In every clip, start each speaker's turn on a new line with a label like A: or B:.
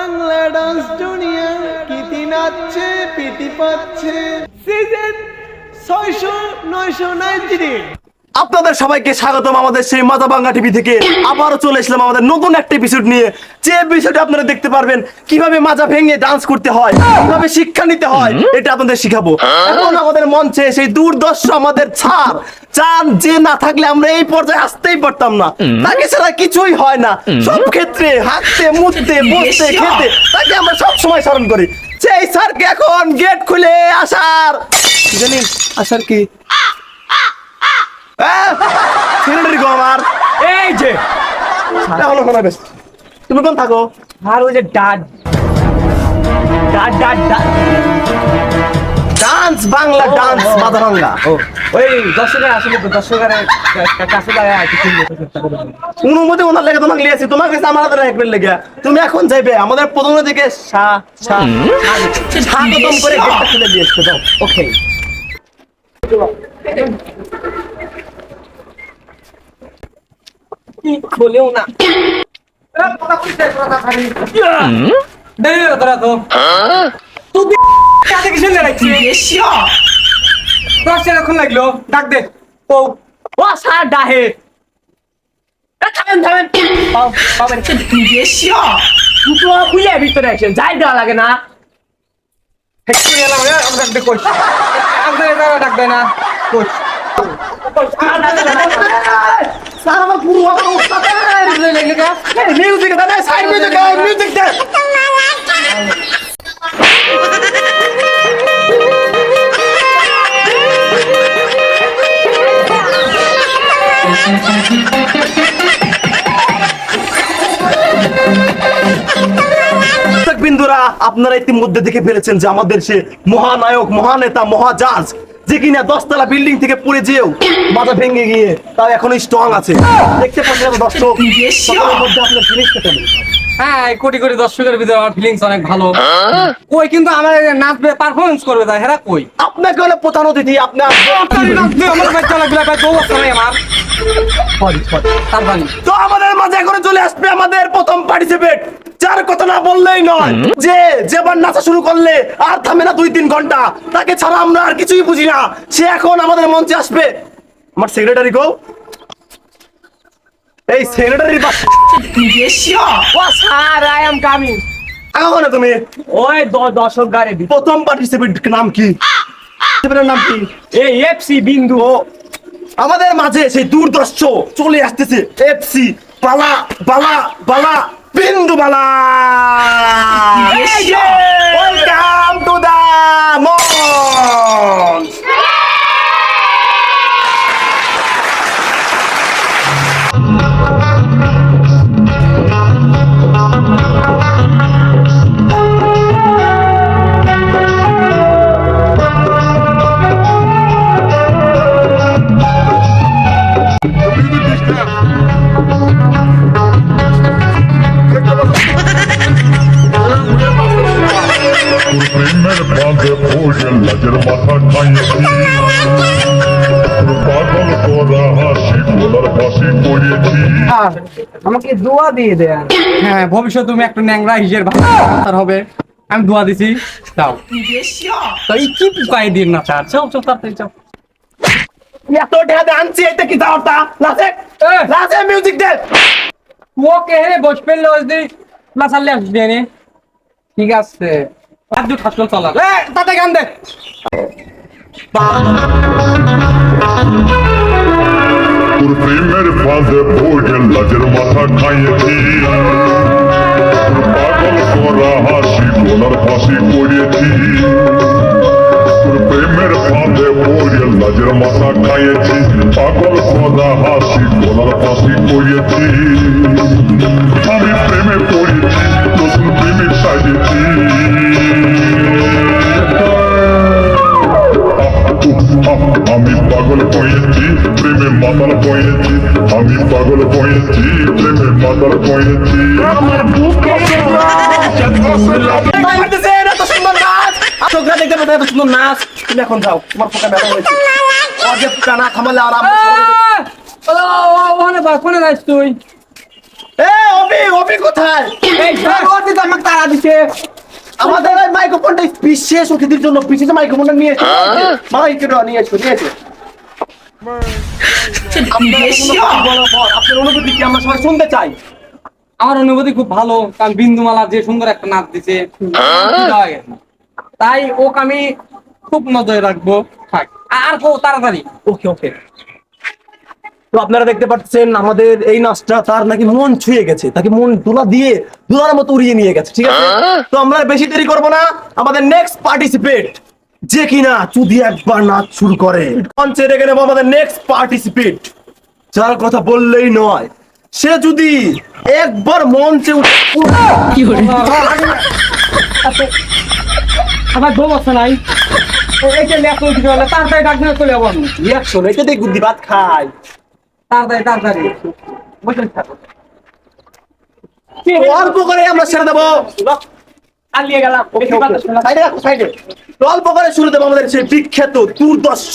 A: Bangla dance দুনিয়া কীতি নাচছে প্রীতি পাচ্ছে সিজন 600-993।
B: আপনাদের সবাইকে স্বাগতম আমাদের সেই মাজা বাংলা টিভি থেকে। আবারও চলে এসলাম আমাদের নতুন একটা এপিসোড নিয়ে। যে এপিসোডে আপনারা দেখতে পারবেন কিভাবে মাজা ভেঙে ডান্স করতে হয়, কিভাবে শিক্ষা নিতে হয়, এটা আপনাদের শিখাবো। এখন আমাদের মঞ্চে সেই দুর্দর্শ আমাদের ছাড় চান, যে না থাকলে আমরা এই পর্যায়ে আসতেই পারতাম না। তাকে ছাড়া কিছুই হয় না, সব ক্ষেত্রে হাঁটতে মুততে বসতে খেতে তাকে আমরা সব সময় স্মরণ করি। সেই স্যারকে এখন গেট খুলে আসার জানি আসার কি সেক্রেটারি গো আমার এই যে হলো শোনা বেশ। তুমি কোন থাকো?
C: আর ওই যে ডাড
B: ডান্স বাংলা ডান্স মাজা বাংলা
C: ওই দর্শকের আসলে দর্শকের কাছে দাঁড়ায় আর কিছু
B: কোনো মতে ওনার লেগে তোমাকে লিয়েছি, তোমার কাছে আমার হাতে রাখবেন লেগে। তুমি এখন যাইবে আমাদের প্রথম দিকে স্বাগতম করে গেটটা খুলে দিয়ে আসতে দাও।
C: ওকে খোলেও না তোরা তো তুই কাছে কিছু রাখছিস এখন লাগলো ডাক দে ও ও স্যার ডাহে থামেন পাবেন দুটো খুলে ভিতরে আসেন যাই দেওয়া লাগে না ডাক দেয় না
B: স্যার আমার পুরো অবস্থা মিউজিক দাদা সাইড মিউজিক দে। বিন্দুরা, আপনারা ইতিমধ্যে দেখে ফেলেছেন যে আমাদের সে মহানায়ক মহানেতা মহাজাজ যে কিনা 10তলা বিল্ডিং থেকে পড়ে যেও মাথা ভেঙে গিয়ে তাও এখনো স্ট্রং আছে। দেখতে পাচ্ছেন দর্শক সকলের মধ্যে আপনার ফিলিংসটা কেমন?
C: হ্যাঁ, কোটি কোটি দর্শকের ভিতরে আমার ফিলিংস অনেক ভালো। কই কিন্তু আমার নাচবে পারফরমেন্স করবে তাই হেরা কই?
B: আপনাকে হলে প্রধান অতিথি আপনি
C: আমার বাচ্চা লাগলে ভাই বউ আছে নাই আমার
B: তো আমাদের মাঝে এখন চলে আসবে আমাদের প্রথম পার্টিসিপেট, যার কথা না বললেই নয়, যে যেবার নাচা শুরু করলে আর থামে না 2-3 ঘন্টা, তাকে ছাড়া আমরা আর কিছুই বুঝি না। সে এখন আমাদের মঞ্চে আসবে। আমার সেক্রেটারি গো, এই সেক্রেটারি
C: ও স্যার আই এম কামিং।
B: আগাও তুমি।
C: ওই দর্শক গাড়ি
B: প্রথম পার্টিসিপেন্ট নাম কি? নাম কি?
C: এই এফসি বিন্দু।
B: আমাদের মাঝে সেই দুর্দর্শ চলে আসতেছে এফসি বালা বালা বালা বিন্দু বালা। ওয়েলকাম টু দা মঞ্চ।
D: প্রেমের বাঁধে পড়ে লাজের মাথা খাইয়েছি, পাগল করা হাসি গোলার ফাঁসি করিয়েছি।
C: আমাকে দোয়া দিয়ে দেন। হ্যাঁ, ভবিষ্যতে তুমি একটা ন্যাংরা হিসের ভাষার হবে, আমি দোয়া দিছি। দাও তাই কি পুকাই দিন না চার চাও চাও তাড়াতাড়ি চাও।
B: এত টাকা আনছি, এটা কি দাওটা? লাসে লাসে মিউজিক দে।
C: ওকে রে বস পেলে ওই দি না চাললে আসবি নে। ঠিক আছে আর দুটো হাসল চলা এ তাতে গান দে।
D: তোর প্রেমের বাঁধে পড়ে লাজের মাথা খাইয়েছি, পাগল করা হাসি গোলার ফাঁসি করিয়েছি। তোর প্রেমের ফাঁদে পড়ে লাজের মাথা খাইয়েছি, পাগল করা হাসি গোলার ফাঁসি করিয়েছি। আমি প্রেমে পড়েছি, নতুন প্রেমিক সাজিয়েছি। আমি পাগল হয়েছি, প্রেমে মাতাল হয়েছি। আমি পাগল হয়েছি, প্রেমে মাতাল হয়েছি।
B: আমার বুকে এত সুন্দর নাচ, চোখরা দেখতে পাবে এত সুন্দর নাচ। তুমি এখন যাও, তোমার পোকা ব্যথা হয়েছে। অজেব টানা থামালে আর আমরা
C: ওখানে যাস তুই
B: এ অভি, অভি কোথায়?
C: এই সরবতি তো আমাকে তারা দিছে।
B: আমাদের ওই মাইক্রোফোনটা বিশেষ অতিথির জন্য বিশেষ মাইক্রোফোনটা নিয়ে এসো। মাইক্রোফোনটা নিয়ে এসো, নিয়ে এসো। আপনার অনুভূতি কি আমরা সবাই শুনতে চাই?
C: আমার অনুভূতি খুব ভালো, কারণ বিন্দুমালা যে সুন্দর একটা নাচ দিছে, তাই ওকে আমি খুব নজরে রাখবো। থাক, আর কো তাড়াতাড়ি।
B: ওকে ওকে। তো আপনারা দেখতে পাচ্ছেন আমাদের এই নাচটা তার নাকি মন ছুঁয়ে গেছে, তাকে মন দোলার মতো উড়িয়ে নিয়ে গেছে, ঠিক আছে? তো আমরা বেশি দেরি করবো না, আমাদের নেক্সট পার্টিসিপেট যে কিনা যদি একবার নাচ শুরু করে মঞ্চে রেখে নেবো আমাদের নেক্সট পার্টিসিপেট, যার কথা বললেই নয়, সে যদি একবার মঞ্চে
C: আমার দম আছে নাই, এইটা লেখো দিতে হলে তাড়াতাড়ি ডাক দিয়ে চলে যাবো আমি।
B: রিয়াকশন এটা দিয়ে গুদ্দি ভাত খায়।
C: তাড়াতাড়ি বসে থাকো।
B: অল্প করে আমরা ছেড়ে দেবো,
C: আলিয়ে গেলাম।
B: সাইডে রাখো, সাইডে। অল্প করে শুরু দেবো আমাদের সেই বিখ্যাত দুর্দর্শ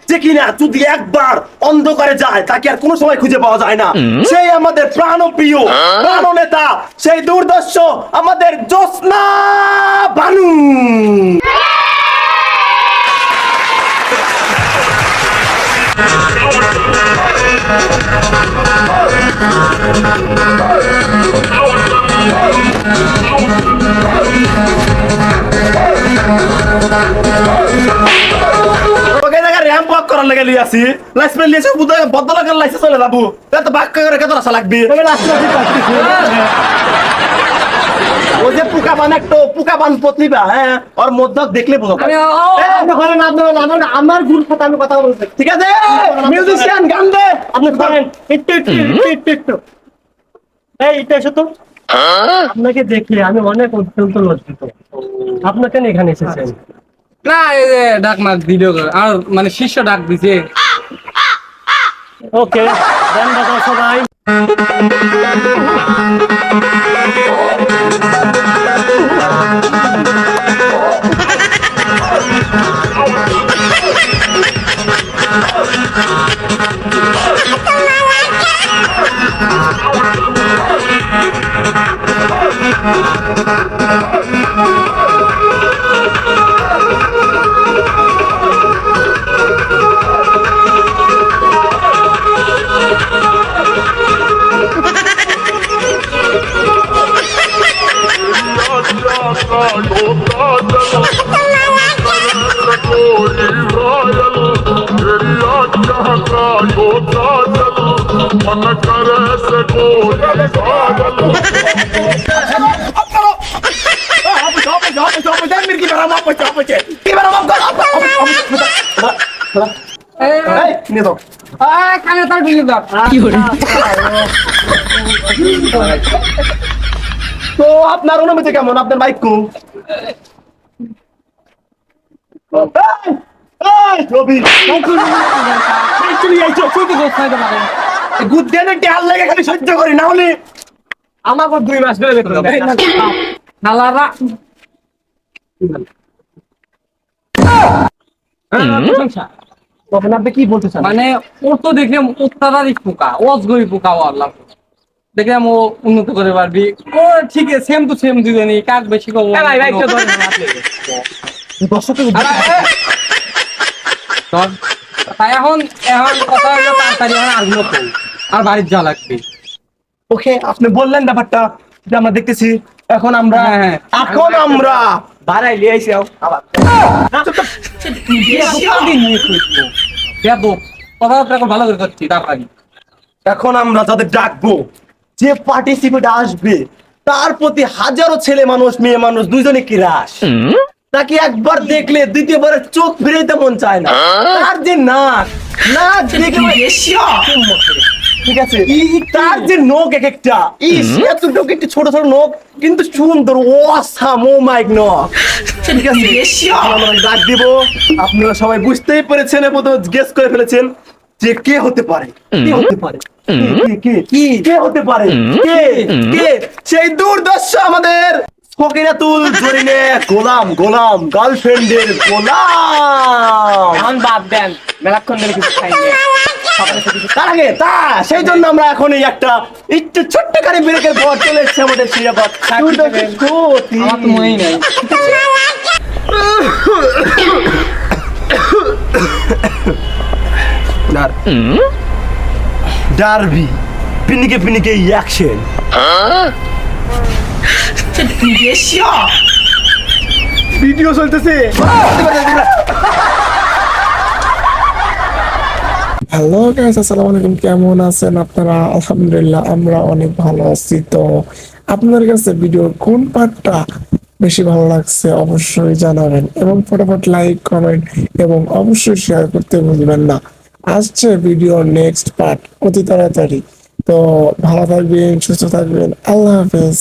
B: যে কিনা যদি একবার অন্ধকারে যায় তাকে আর কোনো সময় খুঁজে পাওয়া যায় না, সেই আমাদের প্রাণপ্রিয় প্রাণনেতা, সেই দুর্দর্শ আমাদের জ্যোৎস্না বানু। ওকে জায়গা র‍্যাম্প ওয়াক করার লাগা লিয়ে আসি, লাইসেন্স লিয়েছে বুদা বদলাকার লাইসেন্স চলে যাবো, তো বাক্কা করে কত রাসা লাগবে। ও যে পুকা বান প্রতিভা, হ্যাঁ ওর মধ্যে দেখলে বোঝা যায়। আমার গুণ সাথে আমি কথা বলছি, ঠিক আছে? মিউজিশিয়ান গান দে, আপনি করেন একটু এই এটা এসো তো। আপনাকে দেখে আমি অনেক অত্যন্ত লজ্জিত। আপনার কেন এখানে এসেছেন?
C: না, এই যে ডাক মাক দিল, আর মানে শিষ্য ডাক দিছে।
B: ওকে, গান বাজাও সবাই।
D: मन करे से कोई
C: কানে তার ঢুকে দাও।
B: তো আপনার অনুমতি কেমন? আপনার বাইক কো সহ্য করি না হলে
C: আমাকে 2 মাস ধরে বেতন দেয় নালারা।
B: তখন আপনি কি বলতে চান?
C: মানে ও তো দেখলাম অত্যাধিক পোকা, অজগরি পোকা, ও আল্লাহ দেখলাম ও উন্নত করে পারবি। ও ঠিক আছে, সেম টু সেম দুজনই, কাক বেশি কম।
B: দর্শকের
C: তাই এখন কথা হলো তাড়াতাড়ি আসবো তো, আর বাড়ির যা লাগবে।
B: ওকে, আপনি বললেন ব্যাপারটা, যে আমরা দেখতেছি। এখন আমরা
C: হ্যাঁ।
B: বাড়াই লিয়ে আইছি আবার।
C: কথাবার্তা ভালো করে করছি তাড়াতাড়ি।
B: এখন আমরা যাদের ডাকবো, যে পার্টিসিপেট আসবে, তার প্রতি হাজারো ছেলে মানুষ মেয়ে মানুষ দুইজনে কি রাস, তাকে একবার দেখলে দ্বিতীয়বারে চোখ ফিরাইতে মন চায় না। তার যে নাক দেখলে ঠিক আছে, তার যে নখ এক একটা, এতটুকু একটু ছোট ছোট নখ, কিন্তু সুন্দর অসাম, ও মাই নখ। ঠিক আছে, আমরা ডাক দিব। আপনারা সবাই বুঝতেই পেরেছেন এবং গেস করে ফেলেছেন যে কে হতে পারে, কে হতে পারে, কে হতে পারে, কে সেই দুর্দর্শ আমাদের ফকিরাতুল জরিনে গোলাম গার্লফ্রেন্ডের গোলাম।
C: এখন বাদ দেন, মেলাক্ষণ ধরে কিছু খাইনি।
B: তার আগে সেই জন্য আমরা এখন এই একটা একটু ছোট্ট করে ব্রেকের পর চলে এসেছি আমাদের সিরাপদ।
C: আমার তো মনেই নাই।
B: ডারবি পিনিকে পিনিকে অ্যাকশন। ভিডিও চলতেছে।
E: হ্যালো গাইস, আসসালামু আলাইকুম। কেমন আছেন আপনারা? আলহামদুলিল্লাহ আমরা অনেক ভালো আছি। তো আপনাদের কাছে ভিডিওর কোন পার্টটা বেশি ভালো লাগছে অবশ্যই জানাবেন এবং ফটাফট লাইক কমেন্ট এবং অবশ্যই শেয়ার করতে ভুলবেন না। আসছে ভিডিওর নেক্সট পার্ট অতি তাড়াতাড়ি। তো ভালো থাকবেন, সুস্থ থাকবেন, আল্লাহ হাফেজ।